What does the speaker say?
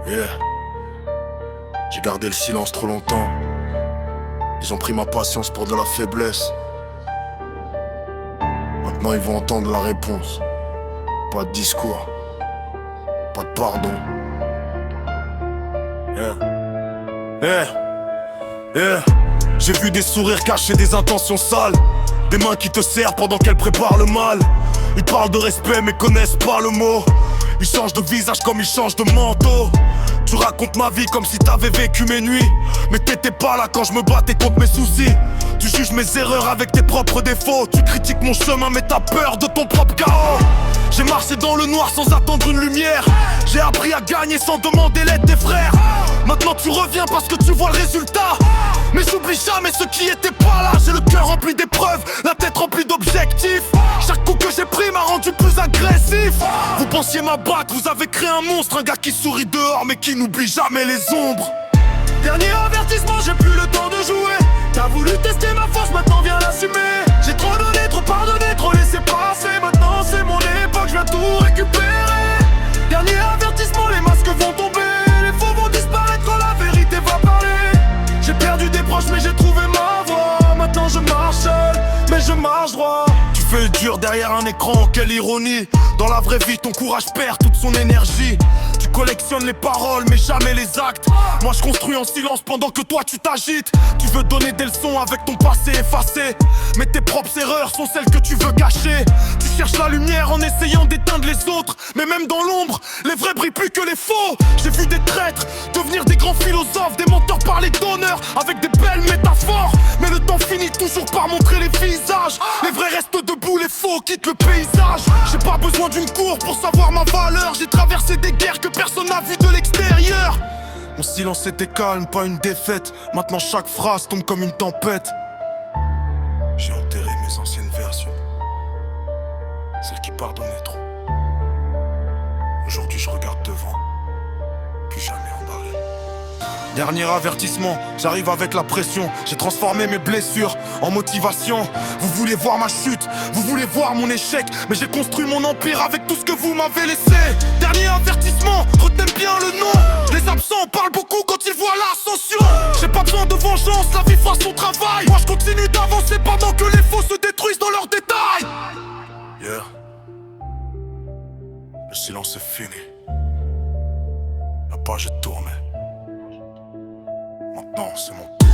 Yeah. J'ai gardé le silence trop longtemps. Ils ont pris ma patience pour de la faiblesse. Maintenant ils vont entendre la réponse. Pas de discours, pas de pardon. Yeah. Yeah. Yeah. J'ai vu des sourires cacher des intentions sales, des mains qui te serrent pendant qu'elles préparent le mal. Ils parlent de respect mais connaissent pas le mot. Ils changent de visage comme ils changent de manteau. Tu racontes ma vie comme si t'avais vécu mes nuits, mais t'étais pas là quand je me battais contre mes soucis. Tu juges mes erreurs avec tes propres défauts. Tu critiques mon chemin mais t'as peur de ton propre chaos. J'ai marché dans le noir sans attendre une lumière. J'ai appris à gagner sans demander l'aide des frères. Maintenant tu reviens parce que tu vois le résultat, mais j'oublie jamais ceux qui étaient pas là. J'ai le cœur rempli d'épreuves, la tête remplie d'objectifs. Chaque coup que j'ai pris m'a rendu plus agressif. Vous pensiez m'abattre, vous avez créé un monstre. Un gars qui sourit dehors mais qui n'oublie jamais les ombres. Dernier avertissement, j'ai plus le temps de jouer. T'as voulu tester ma force, maintenant viens l'assumer. J'ai trop donné, trop pardonné, trop laissé passer. Maintenant c'est mon époque, je viens tout récupérer. Dernier avertissement, les masques vont tomber. Les faux vont disparaître quand la vérité va parler. J'ai perdu des proches mais j'ai trouvé ma voie. Maintenant je marche seul, mais je marche droit. Tu fais le dur derrière un écran, quelle ironie. Dans la vraie vie ton courage perd toute son énergie. Tu collectionnes les paroles mais jamais les actes. Moi je construis en silence pendant que toi tu t'agites. Tu veux donner des leçons avec ton passé effacé, mais tes propres erreurs sont celles que tu veux cacher. Tu cherches la lumière en essayant d'éteindre les autres, mais même dans l'ombre, les vrais brillent plus que les faux. J'ai vu des traîtres devenir des grands philosophes, des menteurs parler d'honneur avec des belles métaphores. Mais le temps finit toujours par montrer les visages. Les vrais restent debout, les faux quittent le paysage. J'ai pas besoin d'une cour pour savoir ma valeur. J'ai traversé des guerres que personne n'a vues de l'extérieur. Mon silence était calme, pas une défaite. Maintenant chaque phrase tombe comme une tempête. J'ai enterré mes anciennes versions, celles qui pardonnaient trop. Aujourd'hui je regarde devant, plus jamais embarré. Dernier avertissement, j'arrive avec la pression. J'ai transformé mes blessures en motivation. Vous voulez voir ma chute, vous voulez voir mon échec, mais j'ai construit mon empire avec tout ce que vous m'avez laissé. Dernier avertissement, retenez bien le nom. Les absents parlent beaucoup quand ils voient l'ascension. J'ai pas besoin de vengeance, la vie fera son travail. Moi je continue d'avancer pendant que les faux se détruisent dans leurs détails. Yeah. Le silence est fini. La page est tournée. Maintenant c'est mon tour.